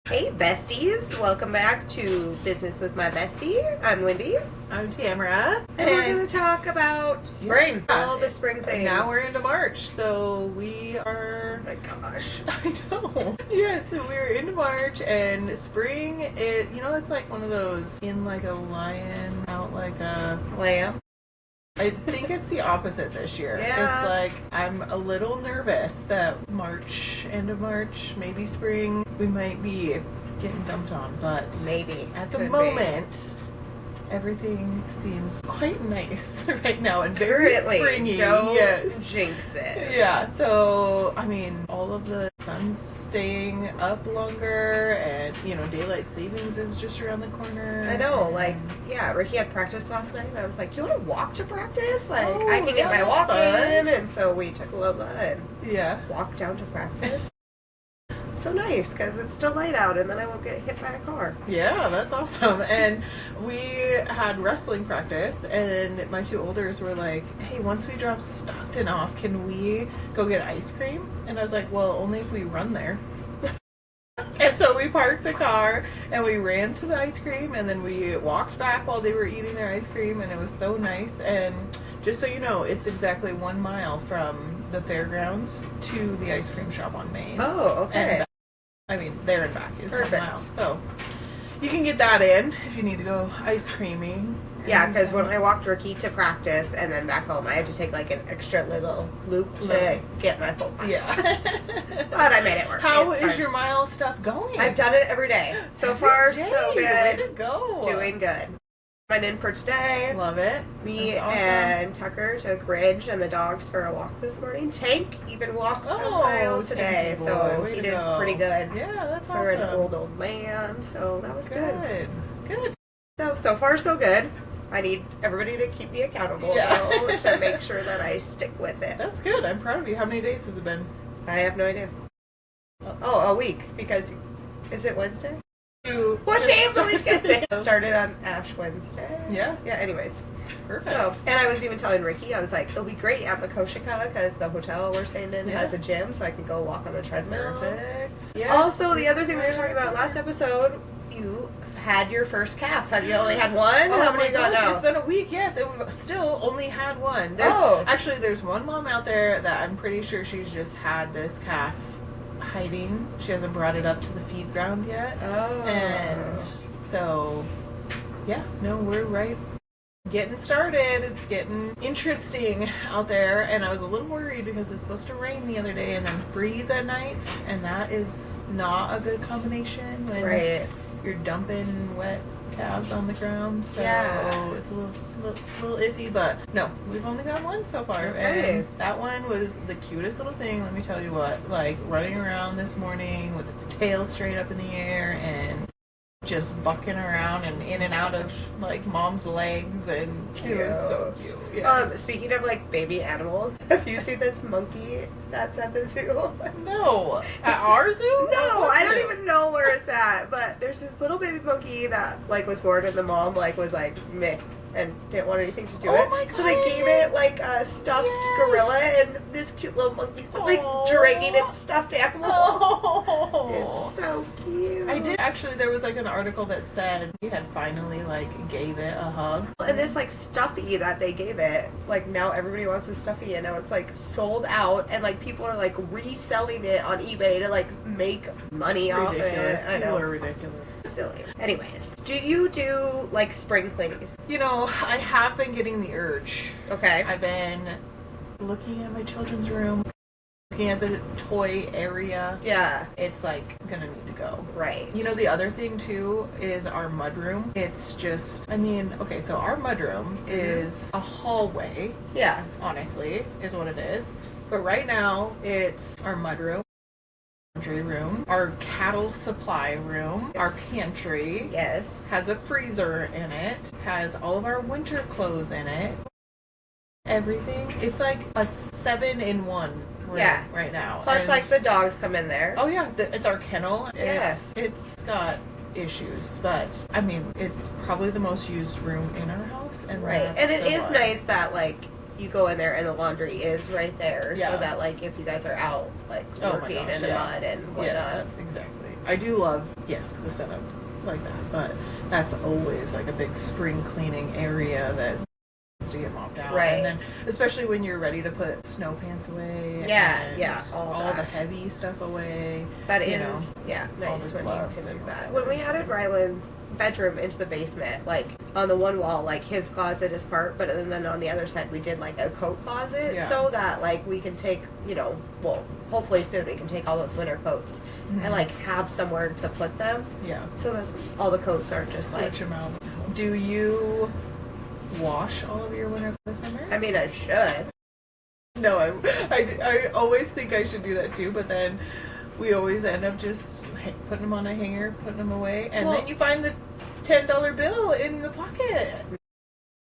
Hey besties, welcome back to Business with My Bestie. I'm Lynde. I'm Tamara. And we're going to talk about spring. Yeah. All the spring things. Now we're into March, so we are... Oh my gosh. I know. Yeah, so we're into March, and spring, it's like one of those, in like a lion, out like a... Lamb. I think it's the opposite this year. Yeah. It's like, I'm a little nervous that end of March, maybe spring, we might be getting dumped on, but... Maybe. At the moment... Everything seems quite nice right now and very springy. Don't jinx it. Yeah, so, all of the sun's staying up longer and, daylight savings is just around the corner. I know, Ricky had practice last night and I was like, you want to walk to practice? I can get my walk in. And so we took Lola and walked down to practice. So nice because it's still light out and then I won't get hit by a car. Yeah, that's awesome. And we had wrestling practice and my two olders were like, hey, once we drop Stockton off, can we go get ice cream? And I was like, well, only if we run there. And so we parked the car and we ran to the ice cream and then we walked back while they were eating their ice cream and it was so nice. And just so you know, it's exactly 1 mile from the fairgrounds to the ice cream shop on Main. Oh, okay. And there and back is perfect. 1 mile. So you can get that in if you need to go ice creaming. Yeah, because when I walked Ricky to practice and then back home, I had to take an extra little loop to get my full mile. Yeah. But I made it work. How is your mile stuff going? I've done it every day. So far, so good. Way to go. Doing good. I'm in for today. Love it. Me and Tucker took Ridge and the dogs for a walk this morning. Tank even walked a mile today, so he did pretty good. Yeah, that's awesome. For an old man, so that was good. Good. So far so good. I need everybody to keep me accountable though, to make sure that I stick with it. That's good. I'm proud of you. How many days has it been? I have no idea. Oh, a week, because is it Wednesday? What day of the week is it? Started on Ash Wednesday. Yeah. Yeah, anyways. Perfect. So, and I was even telling Ricky, I was like, it'll be great at Makoshika because the hotel we're staying in has a gym, so I can go walk on the treadmill. Perfect. Yes. Also, the other thing we were talking about last episode, you had your first calf. Have you only had one? How many you got now? It's been a week, yes, and we've still only had one. There's one mom out there that I'm pretty sure she's just had this calf hiding. She hasn't brought it up to the feed ground yet. Oh. And so, we're right getting started. It's getting interesting out there, and I was a little worried because it's supposed to rain the other day and then freeze at night, and that is not a good combination when you're dumping wet calves on the ground. So it's a little iffy, but no, we've only got one so far. And that one was the cutest little thing, let me tell you what, running around this morning with its tail straight up in the air and just bucking around and in and out of mom's legs, and it was so cute. Yes. Speaking of baby animals, have you seen this monkey that's at the zoo? No. At our zoo? No, I don't even know where it's at, but there's this little baby monkey that was born and the mom was meh and didn't want anything to do it. So they gave it a stuffed gorilla, and this cute little monkey's dragging its stuffed animal. It's so cute. I did actually. There was an article that said he had finally gave it a hug. And this stuffy that they gave it, now everybody wants this stuffy, and now it's sold out, and people are reselling it on eBay to make money off it. I know. People are ridiculous. Silly. Anyways, do you do spring cleaning? I have been getting the urge. Okay. I've been looking at my children's room, looking at the toy area. Yeah. It's gonna need to go. Right. The other thing too is our mudroom. It's just, so our mudroom is a hallway. Yeah. Honestly, is what it is. But right now, it's our mudroom, laundry room, our cattle supply room, our pantry. Yes. Has a freezer in it, has all of our winter clothes in it. Everything. It's a 7-in-1 room right now. Plus the dogs come in there. Oh yeah, it's our kennel. It's got issues, but it's probably the most used room in our house, and and it is nice that you go in there and the laundry is right there, so that if you guys are out working in the mud and whatnot. Exactly. I do love, yes, the setup like that, but that's always like a big spring cleaning area that needs to get mopped out. Right. And then, especially when you're ready to put snow pants away. Yeah, and yeah, all the heavy stuff away. That you is, know, yeah, nice when you can do that. whatever, When we added Ryland's bedroom into the basement, like on the one wall, like his closet is part, but then on the other side we did like a coat closet so that like we can take, you know, well, hopefully soon we can take all those winter coats and like have somewhere to put them. Yeah. So that all the coats aren't just switch them out. Do you wash all of your winter clothes summer? I mean, I should. No, I always think I should do that too, but then we always end up just putting them on a hanger, putting them away, and then you find the $10 bill in the pocket.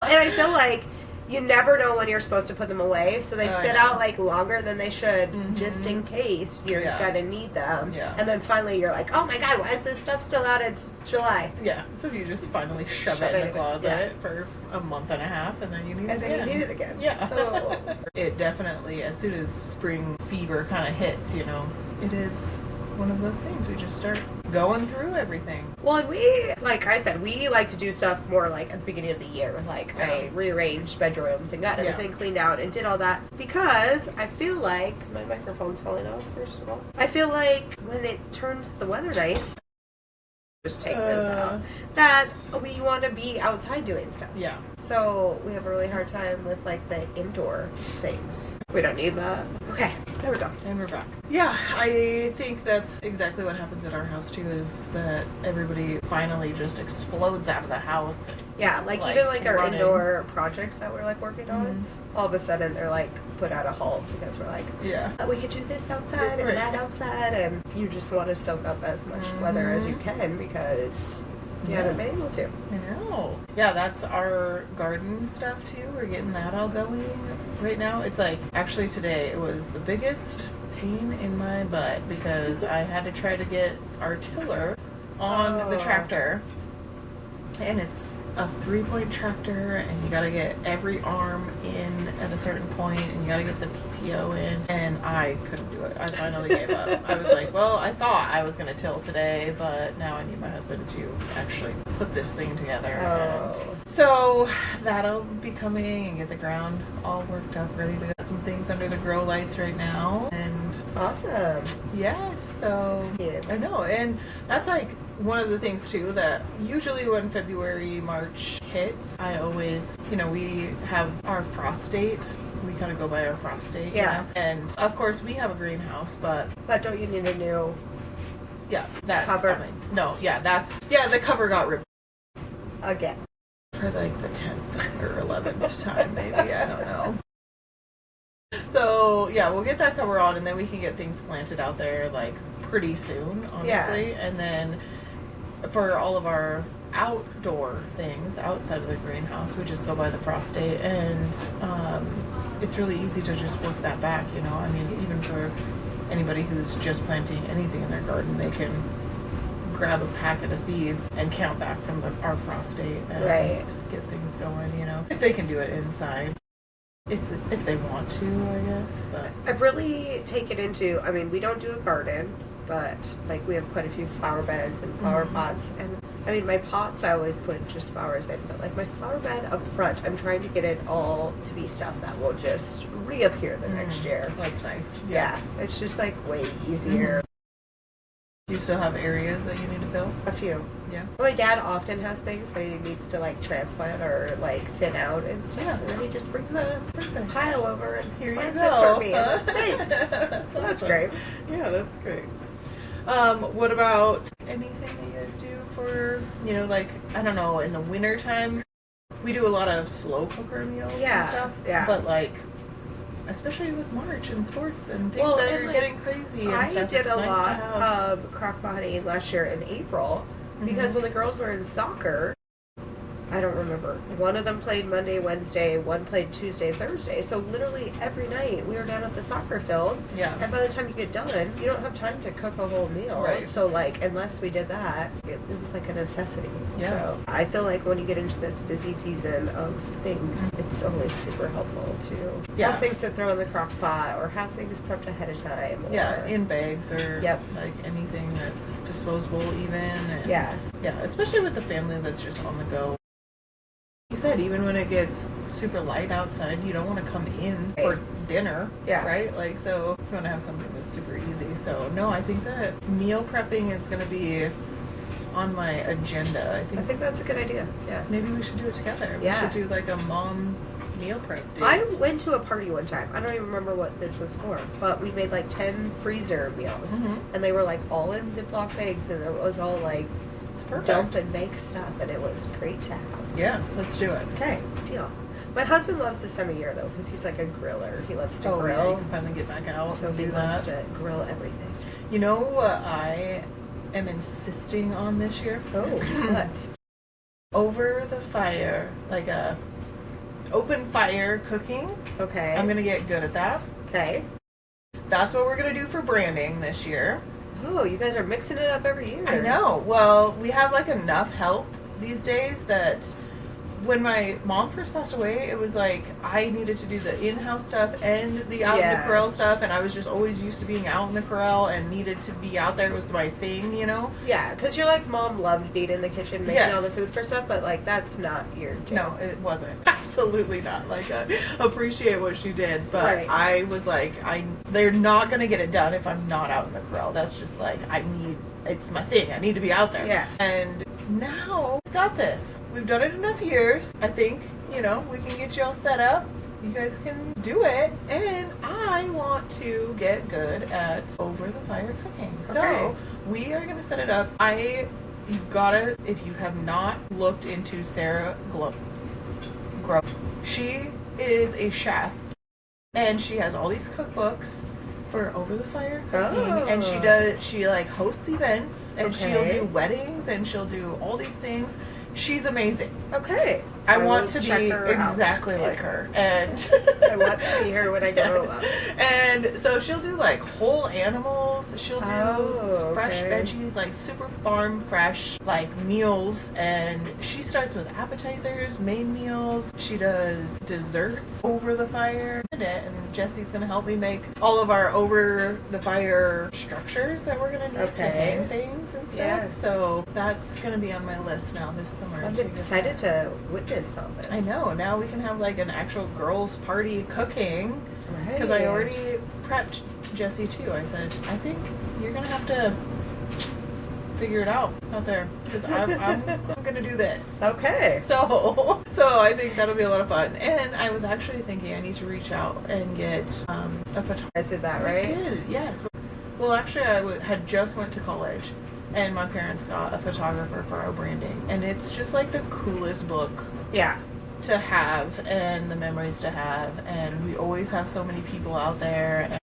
And I feel like you never know when you're supposed to put them away, so they sit out like longer than they should, just in case you're gonna need them. Yeah. And then finally you're like, oh my god, why is this stuff still out? It's July. Yeah. So you just finally shove it in the closet for a month and a half, and then you need it again. And then you need it again. Yeah. So it definitely, as soon as spring fever kind of hits, you know, it is one of those things. We just start going through everything. Well, and we, like I said, we like to do stuff more like at the beginning of the year. Like I rearranged bedrooms and got everything cleaned out and did all that because I feel like my microphone's falling off. First of all, I feel like when it turns the weather nice, just take this out, that we want to be outside doing stuff. Yeah. So we have a really hard time with like the indoor things. We don't need that. Okay, there we go. And we're back. Yeah, I think that's exactly what happens at our house too, is that everybody finally just explodes out of the house. Yeah, like even like our indoor projects that we're like working on, all of a sudden they're like put at a halt because we're like, we could do this outside and that outside, and you just want to soak up as much weather as you can because you haven't been able to. I know. Yeah, that's our garden stuff too. We're getting that all going right now. It's like, actually today it was the biggest pain in my butt because I had to try to get our tiller on the tractor, and it's a 3-point tractor, and you gotta get every arm in at a certain point, and you gotta get the PTO in, and I couldn't do it. I finally gave up. I was like, well, I thought I was gonna till today, but now I need my husband to actually put this thing together. And so that'll be coming, and get the ground all worked up, ready to get some things under the grow lights right now. And awesome. Yeah, so I know, and that's like one of the things too that usually when February, March hits, I always, you know, we have our frost date. We kind of go by our frost date. Yeah. You know? And of course we have a greenhouse, but don't you need a new that's cover? Coming. No, the cover got ripped again for like the 10th or 11th time, maybe. I don't know. So yeah, we'll get that cover on, and then we can get things planted out there like pretty soon, honestly. And then for all of our outdoor things outside of the greenhouse, we just go by the frost date, and it's really easy to just work that back, you know. I mean, even for anybody who's just planting anything in their garden, they can grab a packet of seeds and count back from our frost date and get things going, you know, if they can do it inside. If they want to, I guess. But I've really taken into, I mean, we don't do a garden, but like we have quite a few flower beds and flower pots, and I mean my pots I always put just flowers in, but like my flower bed up front, I'm trying to get it all to be stuff that will just reappear the next year. That's nice. Yeah, it's just like way easier. Do you still have areas that you need to fill? A few. Yeah. My dad often has things that he needs to like transplant or like thin out and stuff. Yeah. And then he just brings a pile over and here plants you it go. for me. Thanks. So that's great. Yeah, that's great. What about anything that you guys do for, you know, like, I don't know, in the winter time? We do a lot of slow cooker meals and stuff. Yeah. But like, especially with March and sports and things that are getting crazy and stuff. I did a lot of crock potting last year in April because when the girls were in soccer, I don't remember. One of them played Monday, Wednesday, one played Tuesday, Thursday. So literally every night we were down at the soccer field. Yeah. And by the time you get done, you don't have time to cook a whole meal. Right. So like, unless we did that, it was like a necessity. Yeah. So I feel like when you get into this busy season of things, it's always super helpful to have things to throw in the crock pot or have things prepped ahead of time. Yeah, in bags or Yep. like anything that's disposable even. And Yeah. Yeah, especially with the family that's just on the go. You said even when it gets super light outside, you don't want to come in for dinner, right? Like, so you want to have something that's super easy. So, no, I think that meal prepping is going to be on my agenda. I think that's a good idea. Yeah. Maybe we should do it together. Yeah. We should do like a mom meal prep day. I went to a party one time. I don't even remember what this was for, but we made like 10 freezer meals, and they were like all in Ziploc bags, and it was all like dump and make stuff, and it was great to have. Yeah, let's do it. Okay, deal. My husband loves this time of year though, because he's like a griller. He loves to grill. Yeah, you can finally get back out. So he loves to grill everything. You know what I am insisting on this year? Oh, what? Over the fire, like a open fire cooking. Okay. I'm gonna get good at that. Okay. That's what we're gonna do for branding this year. Oh, you guys are mixing it up every year. I know. Well, we have like enough help these days that when my mom first passed away, it was like I needed to do the in-house stuff and the out in the corral stuff, and I was just always used to being out in the corral and needed to be out there. It was my thing, you know? Yeah, because you're like, Mom loved being in the kitchen making all the food for stuff, but like that's not your job. No, it wasn't. Absolutely not. Like, I appreciate what she did, but I was like, they're not going to get it done if I'm not out in the corral. That's just like, it's my thing. I need to be out there. Yeah. And now it's got this. We've done it enough years. I think, we can get you all set up. You guys can do it. And I want to get good at over the fire cooking. Okay. So we are going to set it up. You've got to, if you have not looked into Sarah Grove, she is a chef and she has all these cookbooks for over the fire cooking, and she like hosts events, and she'll do weddings, and she'll do all these things. She's amazing. Okay. I want to be exactly like her, and I want to be her when I grow up. And so she'll do like whole animals. She'll do fresh veggies, like super farm fresh, like meals. And she starts with appetizers, main meals. She does desserts over the fire, and Jesse's gonna help me make all of our over the fire structures that we're gonna need to hang things and stuff. Yes. So that's gonna be on my list now this summer. I'm excited to witness all this. I know. Now we can have like an actual girls' party cooking. Because I already prepped Jesse too. I said, I think you're gonna have to figure it out there because I'm gonna do this. Okay. So I think that'll be a lot of fun. And I was actually thinking I need to reach out and get a photographer. I said that, right? I did. Yes. Well, actually, I had just went to college. And my parents got a photographer for our branding. And it's just like the coolest book to have and the memories to have. And we always have so many people out there.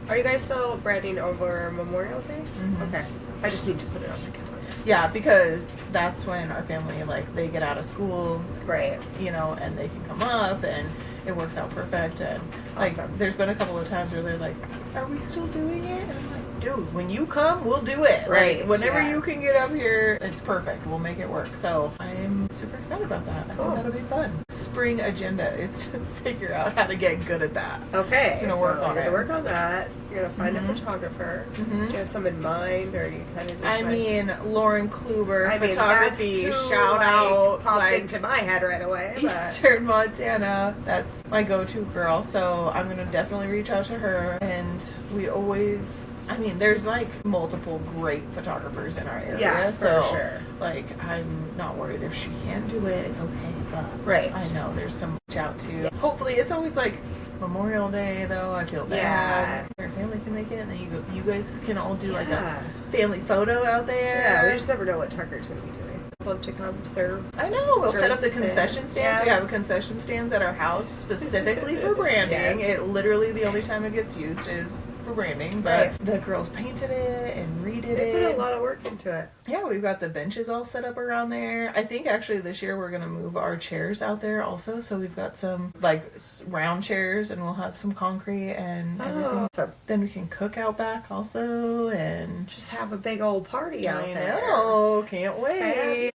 Are you guys still branding over Memorial Day? Mm-hmm. Okay. I just need to put it on the calendar. Yeah, because that's when our family, like, they get out of school. Right. And they can come up and it works out perfect. And, like, there's been a couple of times where they're like, are we still doing it? And I'm like, dude, when you come, we'll do it. Right. Like, whenever you can get up here, it's perfect. We'll make it work. So I'm super excited about that. I think that'll be fun. Spring agenda is to figure out how to get good at that. Okay. You're gonna work on it. You're gonna work on that. You're gonna find a photographer. Do you have some in mind, or are you kind of just Lauren Kluber, photography, shout out. Popped into my head right away. Eastern Montana. That's my go-to girl. So I'm gonna definitely reach out to her. And we always, there's like multiple great photographers in our area. Yeah, so, for sure. Like, I'm not worried if she can't do it. It's okay. But I know there's some reach out to. Hopefully, it's always like Memorial Day though. I feel bad. Your family can make it, and then you guys can all do like a family photo out there. Yeah, we just never know what Tucker's gonna be doing. Love to come serve. I know. We'll set up the concession stands. Yeah. We have concession stands at our house specifically for branding. It literally, the only time it gets used is for for branding, but the girls painted it and redid it. They put a lot of work into it. Yeah, we've got the benches all set up around there. I think actually this year we're going to move our chairs out there also. So we've got some like round chairs and we'll have some concrete and everything. Awesome. Then we can cook out back also and just have a big old party out there. I know, can't wait.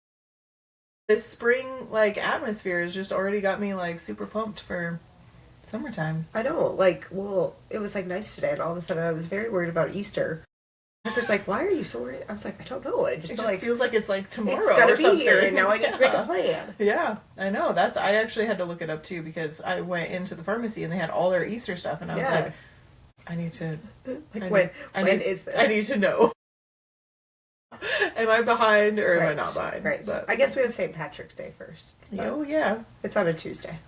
This spring like atmosphere has just already got me like super pumped for summertime. I know, like, well, it was like nice today and all of a sudden I was very worried about Easter. Tucker's like, why are you so worried? I was like, I don't know. It just like feels like it's like tomorrow. It's gotta or be something. here and now I need to make a plan. Yeah, I know. I actually had to look it up too because I went into the pharmacy and they had all their Easter stuff and I was like, I need to like when is this? I need to know. Am I behind or am I not behind? Right. But I guess we have St. Patrick's Day first. Oh yeah. It's on a Tuesday.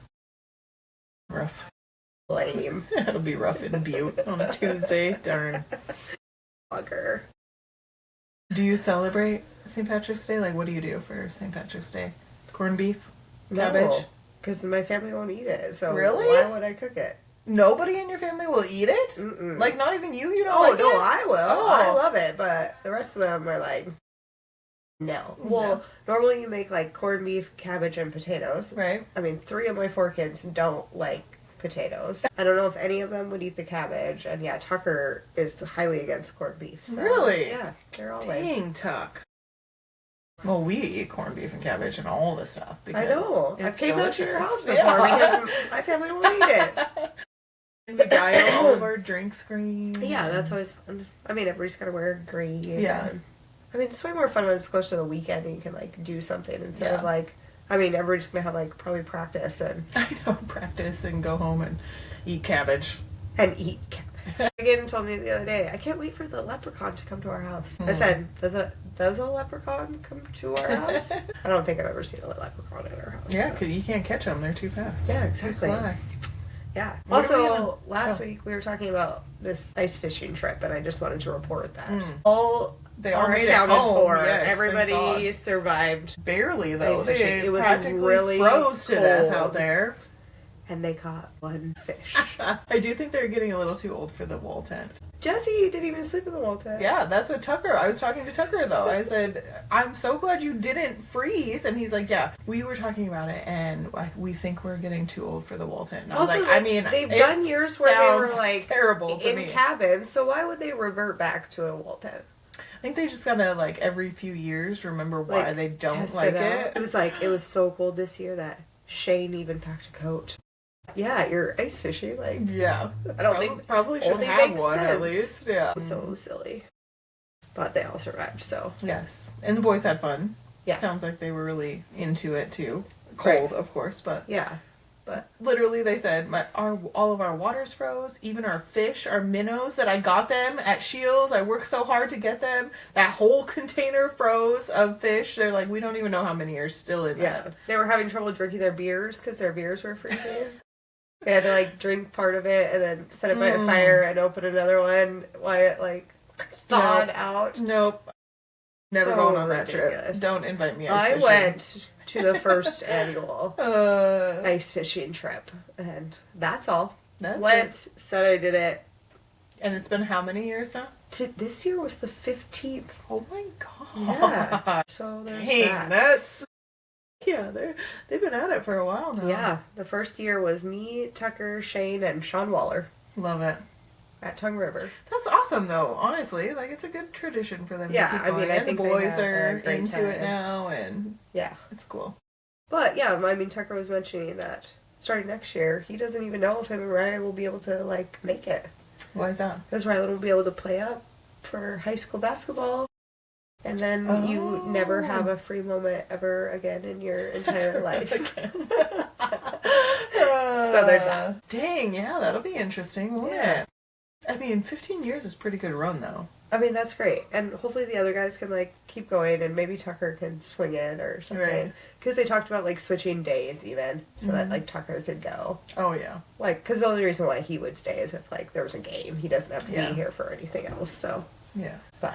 Rough. Lame. It'll be rough in Butte on a Tuesday. Darn. Bugger. Do you celebrate St. Patrick's Day? Like, what do you do for St. Patrick's Day? Corned beef? Cabbage? Because my family won't eat it. So really? Why would I cook it? Nobody in your family will eat it? Mm-mm. Like, not even you? You don't like it? Oh, no, I will. Oh. I love it. But the rest of them are like, no. Well, normally you make, like, corned beef, cabbage, and potatoes. Right. I mean, 3 of my 4 kids don't like potatoes. I don't know if any of them would eat the cabbage. And, yeah, Tucker is highly against corned beef. So, really? Yeah. They're all Dang, Tuck. Well, we eat corned beef and cabbage and all the stuff. I know. I came out to your house before because my family won't eat it. And we dye all of our drinks green. Yeah, that's always fun. I mean, everybody's got to wear green. Yeah. And, I mean, it's way more fun when it's close to the weekend and you can, like, do something instead of, like, I mean, everybody's going to have, like, probably practice and... I know, practice and go home and eat cabbage. And eat cabbage. Again told me the other day, I can't wait for the leprechaun to come to our house. I said, does a leprechaun come to our house? I don't think I've ever seen a leprechaun at our house. Yeah, because you can't catch them. They're too fast. Yeah, exactly. Too sly. Yeah. Also, last week we were talking about this ice fishing trip, and I just wanted to report that all they all made accounted it home. for. Yes, everybody survived. Barely though. Ice fishing. It was practically really froze to death cold. out there. And they caught 1 fish. I do think they're getting a little too old for the wall tent. Jesse didn't even sleep in the wall tent. Yeah, that's what Tucker. I was talking to Tucker though. I said, "I'm so glad you didn't freeze," and he's like, "Yeah, we were talking about it, and we think we're getting too old for the wall tent." And I was also, like, "I mean, they've done years where they were like terrible to in me. cabins, so why would they revert back to a wall tent?" I think they just gotta like every few years remember why they don't like it. It was so cold this year that Shane even packed a coat. Yeah, you're ice fishing. Like, yeah, I don't think probably should only have makes one sense. at least. Yeah, so silly. But they all survived. So yes, and the boys had fun. Yeah, sounds like they were really into it too. Cold, right. Of course, but yeah. But literally, they said all of our waters froze. Even our fish, our minnows that I got them at Shields. I worked so hard to get them. That whole container froze of fish. They're like, we don't even know how many are still in that. They were having trouble drinking their beers because their beers were freezing. They had to like drink part of it and then set it by a fire and open another one while it like thawed out. Nope. Never going on that ridiculous. trip. Don't invite me. I went to the first annual ice fishing trip, and that's all. Said I did it. And it's been how many years now? This year was the 15th. Oh my god. Yeah. So there's that. That's... Yeah, they've been at it for a while now. Yeah. The first year was me, Tucker, Shane, and Sean Waller. Love it. At Tongue River. That's awesome, though. Honestly, like it's a good tradition for them. Yeah, to keep going. I think the boys they are a great into time. it now, and yeah, it's cool. But yeah, I mean, Tucker was mentioning that starting next year, he doesn't even know if him and Ryan will be able to like make it. Why is that? Because Ryan will be able to play up for high school basketball, and then you never have a free moment ever again in your entire life. So there's that. Dang, yeah, that'll be interesting, won't it? I mean, 15 years is a pretty good run, though. I mean, that's great. And hopefully the other guys can, like, keep going, and maybe Tucker can swing in or something. Right. Because they talked about, like, switching days, even, so that, like, Tucker could go. Oh, yeah. Like, because the only reason why he would stay is if, like, there was a game. He doesn't have to be here for anything else, so. Yeah. But.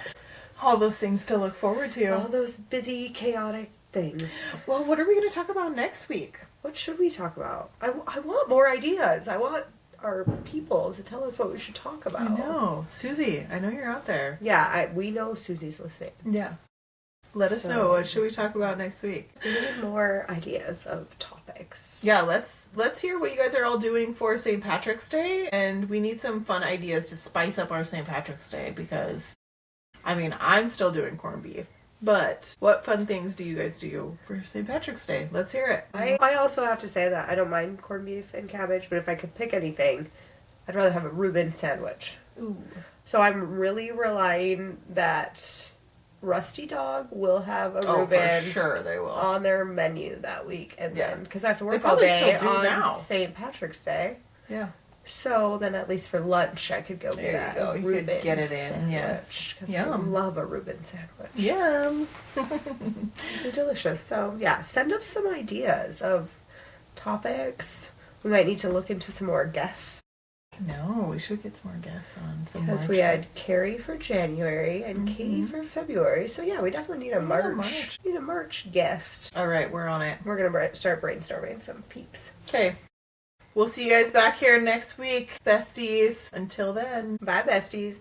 All those things to look forward to. All those busy, chaotic things. Well, what are we going to talk about next week? What should we talk about? I want more ideas. I want our people to tell us what we should talk about. I know. Susie, I know you're out there. Yeah, we know Susie's listening. Yeah. Let us know. What should we talk about next week? We need more ideas of topics. Yeah, let's hear what you guys are all doing for St. Patrick's Day, and we need some fun ideas to spice up our St. Patrick's Day because, I mean, I'm still doing corned beef. But what fun things do you guys do for St. Patrick's Day? Let's hear it. I also have to say that I don't mind corned beef and cabbage, but if I could pick anything, I'd rather have a Reuben sandwich. Ooh. So I'm really relying that Rusty Dog will have a Reuben for sure they will. on their menu that week. And then, because I have to work They all probably day still do on now. St. Patrick's Day. Yeah. So then at least for lunch I could go There get you go. a You Reuben could get it in, sandwich. yes. Because I Yum. love a Reuben sandwich. Yum. They're delicious. So yeah, send us some ideas of topics. We might need to look into some more guests. No, we should get some more guests on. Because we had Carrie for January and Katie for February. So yeah, we definitely need a March. Need a March guest. All right, we're on it. We're gonna start brainstorming some peeps. Okay. We'll see you guys back here next week, besties. Until then. Bye, besties.